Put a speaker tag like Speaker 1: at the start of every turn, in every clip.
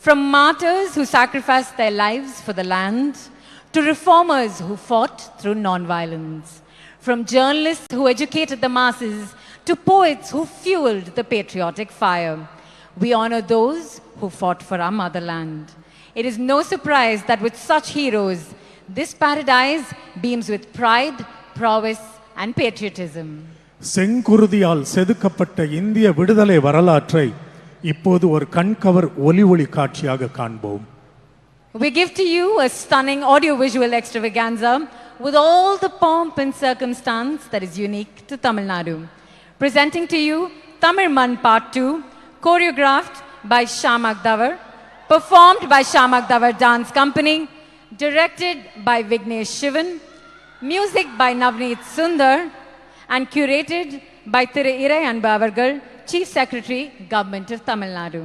Speaker 1: From martyrs who sacrificed their lives for the land, to reformers who fought through non-violence. From journalists who educated the masses, to poets who fueled the patriotic fire. We honor those who fought for our motherland. It is no surprise that with such heroes, this paradise beams with pride, prowess, and patriotism.
Speaker 2: செங்குருதியால் செதுக்கப்பட்ட இந்திய விடுதலை வரலாற்றை இப்போது ஒரு கண்கவர் ஒலி காட்சியாக காண்போம்.
Speaker 1: We give to you a stunning audiovisual extravaganza with all the pomp and circumstance that is unique to Tamil Nadu. Presenting to you Tamil Man Part 2, choreographed by Shamak Davar, performed by Shamak Davar Dance Company, directed by Vignesh Shivan, music by Navneet Sundar, and curated by Thiru Irai Anbu Avargal, Chief Secretary, Government of Tamil Nadu.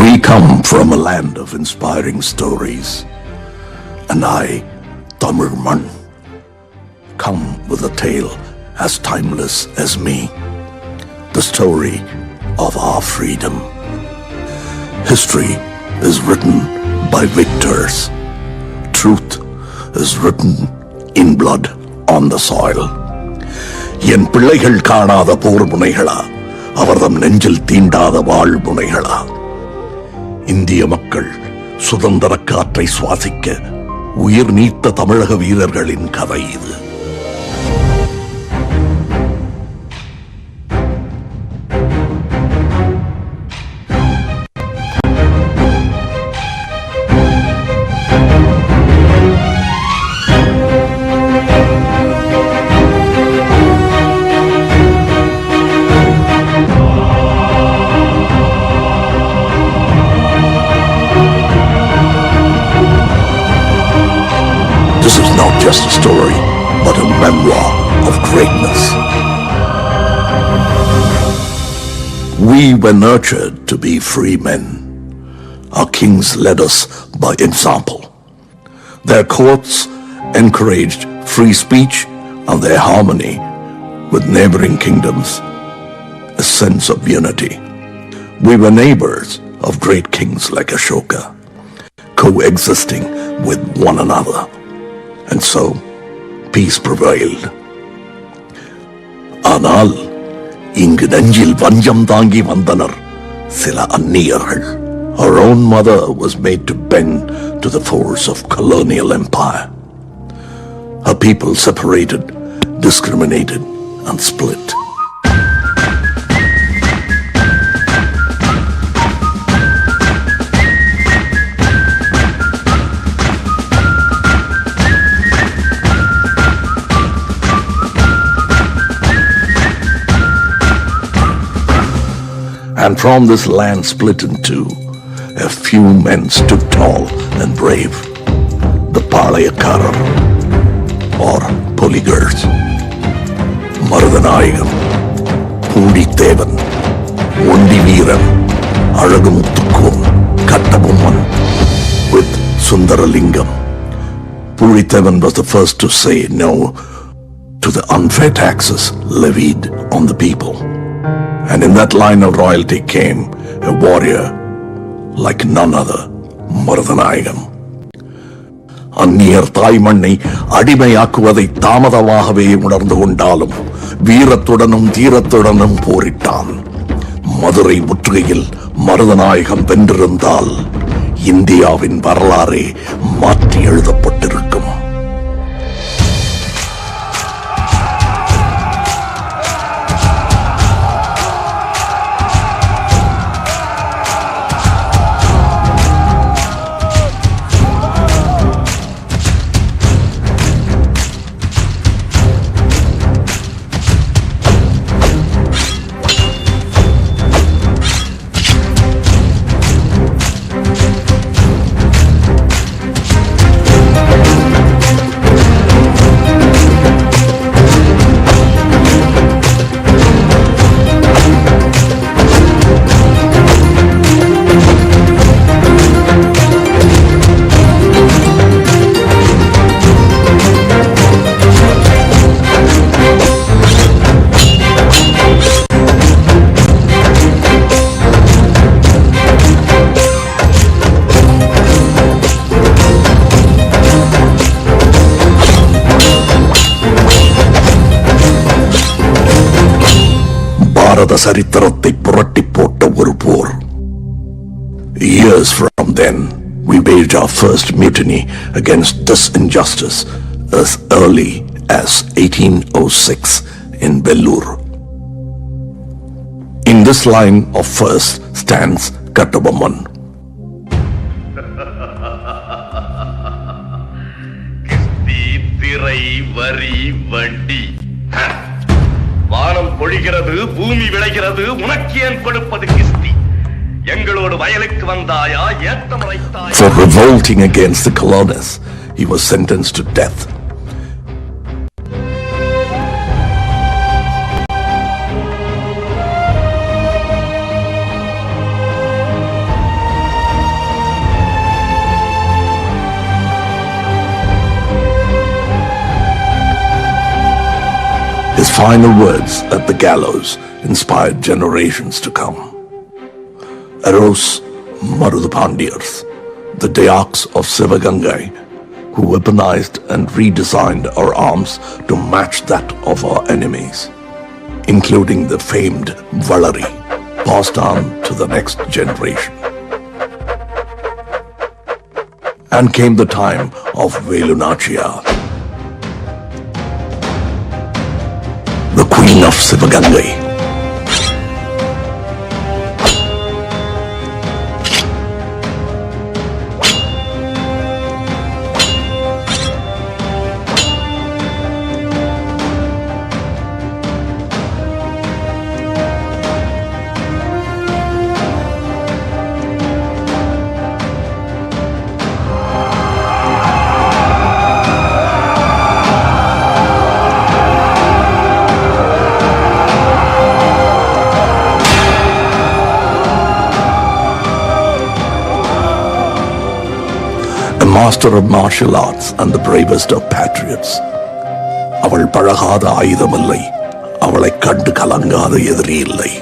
Speaker 3: We come from a land of inspiring stories, and I, Tamil Man, come with a tale as timeless as me, the story of our freedom. History is written by victors. Truth is written in blood on the soil. என் பிள்ளைகள் காணாத போர் முனைகளா, அவர்தம் நெஞ்சில் தீண்டாத வாழ் முனைகளா. இந்திய மக்கள் சுதந்திர காற்றை சுவாசிக்க உயிர் நீத்த தமிழக வீரர்களின் கதை இது. This is not just a story, but a memoir of greatness. We were nurtured to be free men. Our kings led us by example. Their courts encouraged free speech and their harmony with neighboring kingdoms, a sense of unity. We were neighbors of great kings like Ashoka, coexisting with one another. And so, peace prevailed. ஆனால் இங்கு நெஞ்சில் வஞ்சம் தாங்கி வந்தனர் சில அந்நியர்கள். Our own mother was made to bend to the force of colonial empire. Her people separated, discriminated, and split. And from this land split in two, a few men stood tall and brave, the Palayakarar, or Polygars. Marudanayagam, Puditevan, Ondiviran, Azhagumuttukkum, Kattabomman, with Sundaralingam. Puditevan was the first to say no to the unfair taxes levied on the people. And in that line of royalty came a warrior like none other, Marudanayagam. அந்நியர் தாய்மண்ணை அடிமையாக்குவதை தாமதமாகவே உணர்ந்து கொண்டாலும் வீரத்துடனும் தீரத்துடனும் போரிட்டான். மதுரை முற்றுகையில் மருதநாயகம் வென்றிருந்தால் இந்தியாவின் வரலாறே மாற்றி எழுதப்பட்டிருக்கும். பார்த்த சரித்திரத்தை புரட்டி போட்ட ஒரு போர். Years from then, we waged our first mutiny against this injustice as early as 1806 in Vellore. In this line of first stands Kattavamman.
Speaker 4: கிஸ்தி திரை வரி வண்டி வானம் பொழிகிறது, பூமி விளைகிறது, உனக்கு ஏன் கொடுப்பது கிஸ்தி? எங்களோடு வயலுக்கு வந்தாயா, ஏத்தமரைத்தாயா?
Speaker 3: For revolting against the colonists, he was sentenced to death. His final words at the gallows inspired generations to come. Arose Marudapandiyars, the Dayaks of Sivagangai, who weaponized and redesigned our arms to match that of our enemies, including the famed Valari, passed on to the next generation. And came the time of Velunachia, the Queen of Sivagangai. Master of martial arts and the bravest of patriots. அவள் பழகாத ஆயுதமில்லை, அவளை கண்டு கலங்காத எதிரி இல்லை.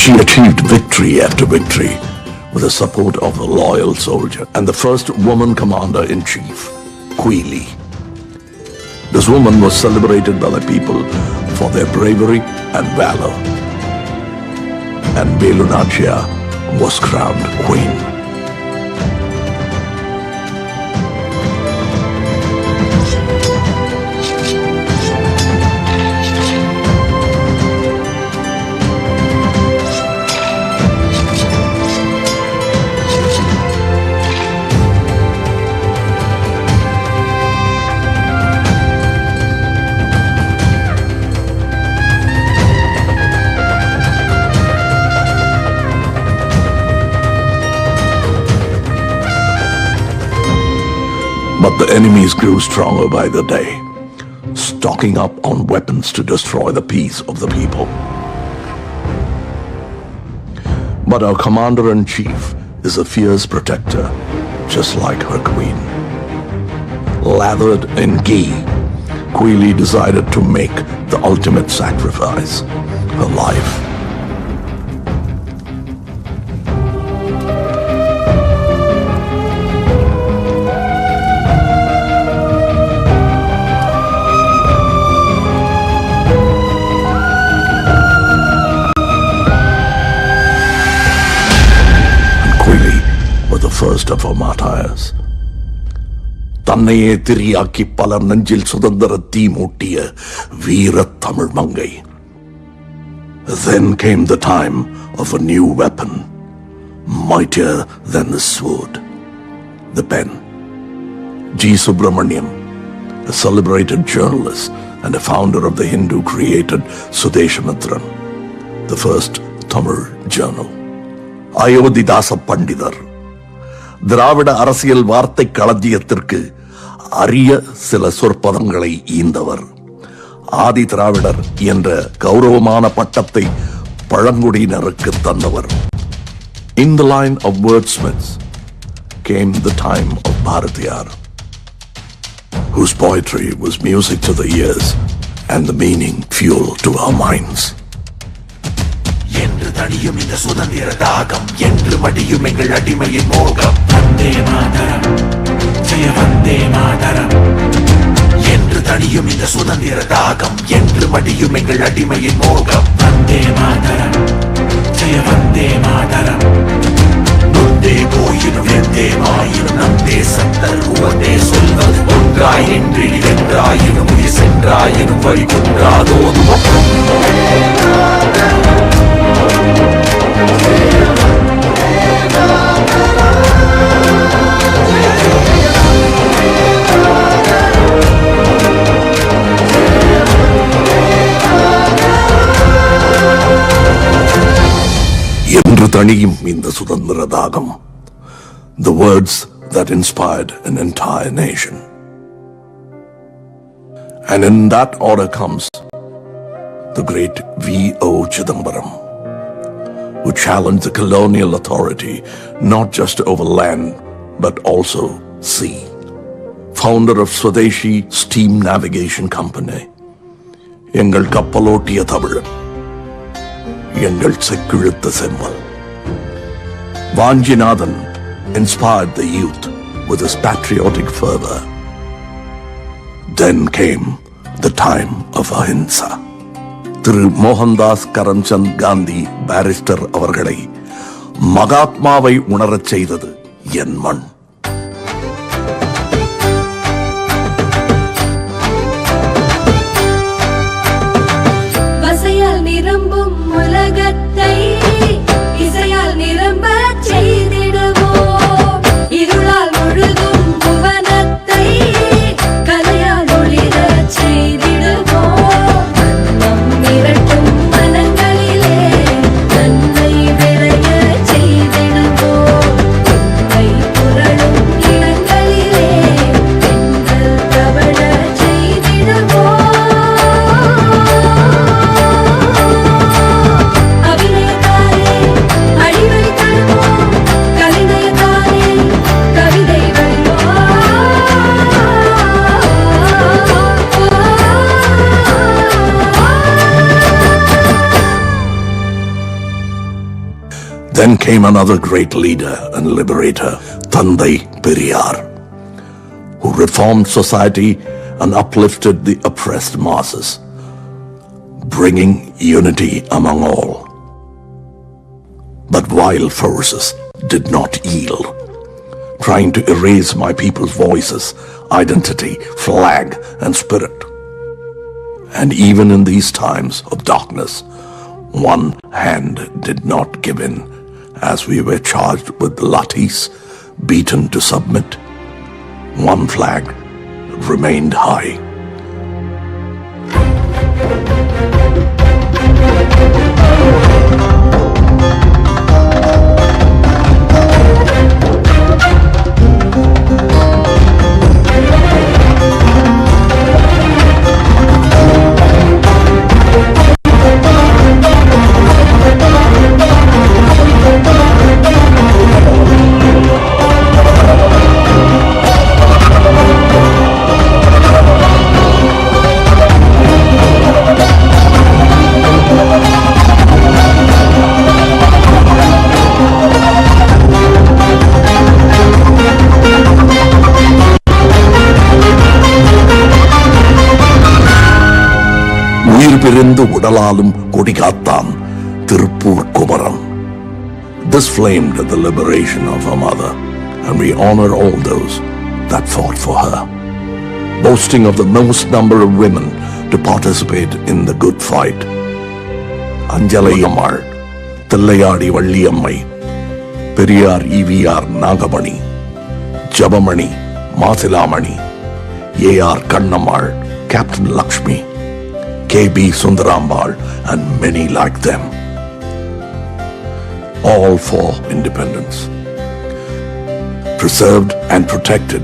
Speaker 3: She achieved victory after victory with the support of a loyal soldier and the first woman commander-in-chief, Quili. This woman was celebrated by the people for their bravery and valor, and Velunachia was crowned queen. But the enemies grew stronger by the day, stocking up on weapons to destroy the peace of the people. But our commander-in-chief is a fierce protector, just like her queen. Lathered in ghee, Quili decided to make the ultimate sacrifice, her life. First of our martyrs. தன்னையே teriyaki பலர் நெஞ்சில் சுதந்திர தீ மூட்டிய வீர தமிழ் மங்கை. Then came the time of a new weapon, mightier than the sword, the pen. G. Subramaniam, a celebrated journalist and a founder of the Hindu-created Sudeshamitran, the first Tamil journal. Ayodhidasa Pandidar, திராவிட அரசியல் வார்த்தை களஞ்சியத்திற்கு அரிய சில சொற்பதங்களை ஈந்தவர். ஆதி திராவிடர் என்ற கௌரவமான பட்டத்தை பழங்குடியினருக்கு தந்தவர். In the line of wordsmiths came the time of Bharatiyar, whose poetry was music to the ears and the meaning fuel to our minds. என்று தடியும் இந்த சுதந்திர தாகம், என்று மடியும் எங்கள் அடிமையின் மோகம். வந்தே மாதரம், ஜெய வந்தே மாதரம். என்று தடியும் இந்த சுதந்திர தாகம், என்று மடியும் எங்கள் அடிமையின் மோகம். வந்தே மாதரம், ஜெய வந்தே மாதரம். நொந்தே போயினும் எந்தே மாயினும் நம் தேசத்தர் உவந்தே சொல்வது ஒன்றாய் நின்று வென்றாயினும் உயிர் சென்றாயினும் வழி குன்றாதோதும். என்று தணியும் இந்த சுதந்திர தாகம், the words that inspired an entire nation. And in that order comes the great V.O. Chidambaram, who challenged the colonial authority not just over land but also sea. Founder of Swadeshi Steam Navigation Company, எங்கள் கப்பலோட்டிய தமிழன், எங்கள் செக்கிழுத்த செம்மல். Vanjinathan inspired the youth with his patriotic fervor. Then came the time of Ahimsa. Thiru Mohandas Karamchand Gandhi barrister அவர்களை மகாத்மாவை உணரச் செய்தது என் மண்.
Speaker 5: வசையால் நிரம்பும் உலகத்தை இசையால் நிரம்ப செய்திடுவோம். இருளால் முழுதும் புவனத்தை கலையால் ஒளிரச் செய்திடுவோம். நம் மிரட்டும் மனங்களிலே நன்மை விளைய செய்திடுவோம். உண்மை புரளும் இடங்களிலே பெண்கள் தவழ செய்திடுவோம். அபிநயத்தாலே அழிவை தருவோம், கவிதைத்தாலே கவிதை வழிவோம்.
Speaker 3: Then came another great leader and liberator, Thandai Periyar, who reformed society and uplifted the oppressed masses, bringing unity among all. But wild forces did not yield, trying to erase my people's voices, identity, flag, and spirit. And even in these times of darkness, one hand did not give in, as we were charged with lathis, beaten to submit. One flag remained high. பிரிந்து உடலாலும் கொடிகாத்தான் Tiruppur Kumaran. This flamed the liberation of our mother, and we honor all those that fought for her, boasting of the most number of women to participate in the good fight. Anjalai Ammal, Tillayadi Valliyamai, Periyar EVR Nagamani, Jabamani, Mathilamani, A.R. Kannammal, Captain Lakshmi, K.B. Sundarambal, and many like them. All for independence. Preserved and protected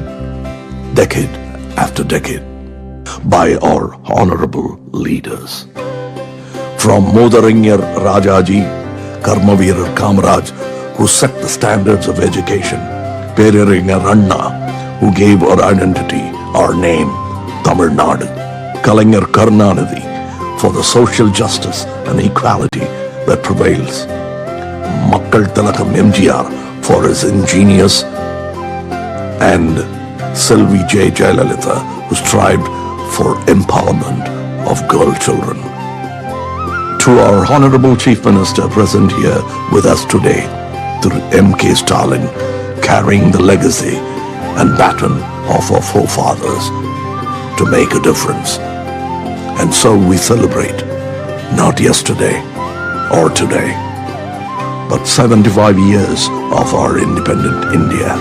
Speaker 3: decade after decade by our honorable leaders. From Modarinyar Rajaji, Karmaveerar Kamaraj, who set the standards of education, Periyar Anna, who gave our identity, our name, Tamil Nadu, Kalaignar Karunanidhi, for the social justice and equality that prevails, Makkal Tilakam MGR for his ingenious, and Selvi J. Jayalalitha, who strived for empowerment of girl children. To our Honorable Chief Minister present here with us today, to M.K. Stalin, carrying the legacy and baton of our forefathers to make a difference. And so we celebrate, not yesterday or today, but 75 years of our independent India.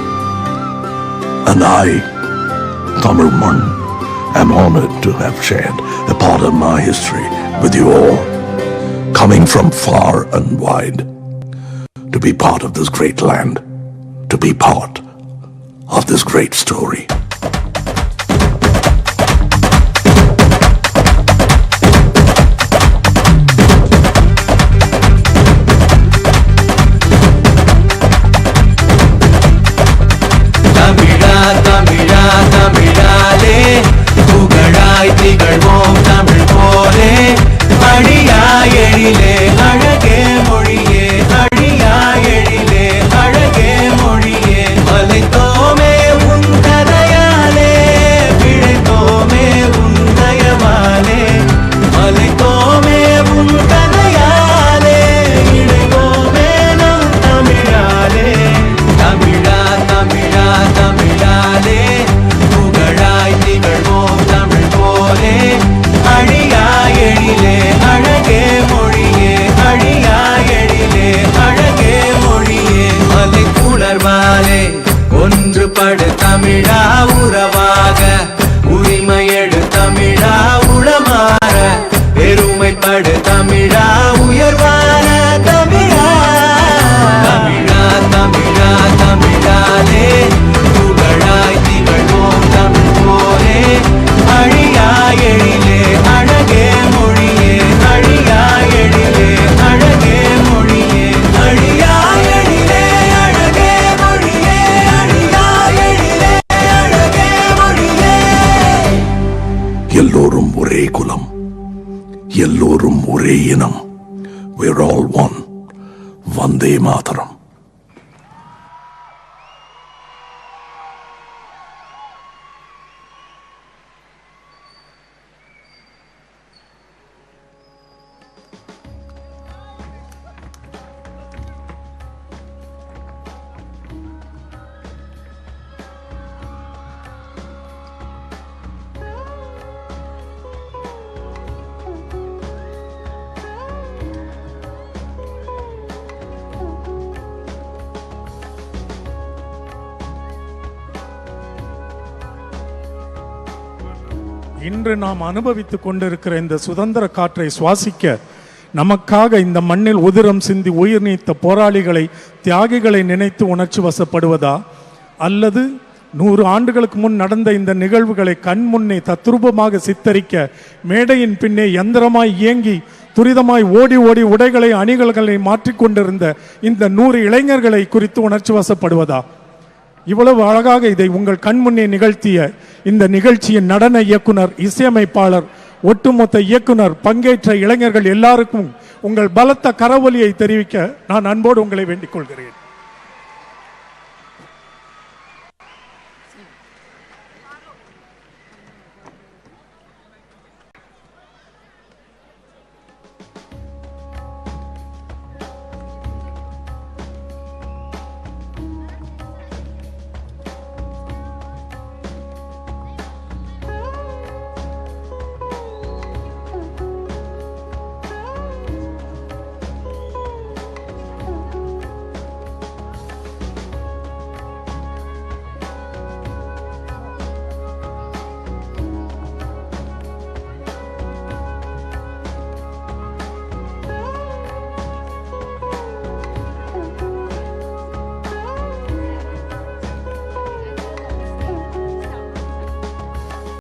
Speaker 3: And I, Tamil Mann, am honored to have shared a part of my history with you all, coming from far and wide, to be part of this great land, to be part of this great story. எல்லோரும் ஒரே குலம், எல்லோரும் ஒரே இனம். We're all one. Vande Mataram.
Speaker 2: இன்று நாம் அனுபவித்துக் கொண்டிருக்கிற இந்த சுதந்திர காற்றை சுவாசிக்க நமக்காக இந்த மண்ணில் உதிரம் சிந்தி உயிர் நீத்த போராளிகளை, தியாகிகளை நினைத்து உணர்ச்சி வசப்படுவதா, அல்லது 100 ஆண்டுகளுக்கு முன் நடந்த இந்த நிகழ்வுகளை கண் முன்னே தத்ரூபமாக சித்தரிக்க மேடையின் பின்னே யந்திரமாய் இயங்கி துரிதமாய் ஓடி ஓடி உடைகளை அணிகள்களை மாற்றிக்கொண்டிருந்த இந்த 100 இளைஞர்களை குறித்து உணர்ச்சி வசப்படுவதா? இவ்வளவு அழகாக இதை உங்கள் கண்முன்னே நிகழ்த்திய இந்த நிகழ்ச்சியின் நடன இயக்குனர், இசையமைப்பாளர், ஒட்டுமொத்த இயக்குனர், பங்கேற்ற இளைஞர்கள் எல்லாருக்கும் உங்கள் பலத்த கரவொலியை தெரிவிக்க நான் அன்போடு உங்களை வேண்டிக் கொள்கிறேன்.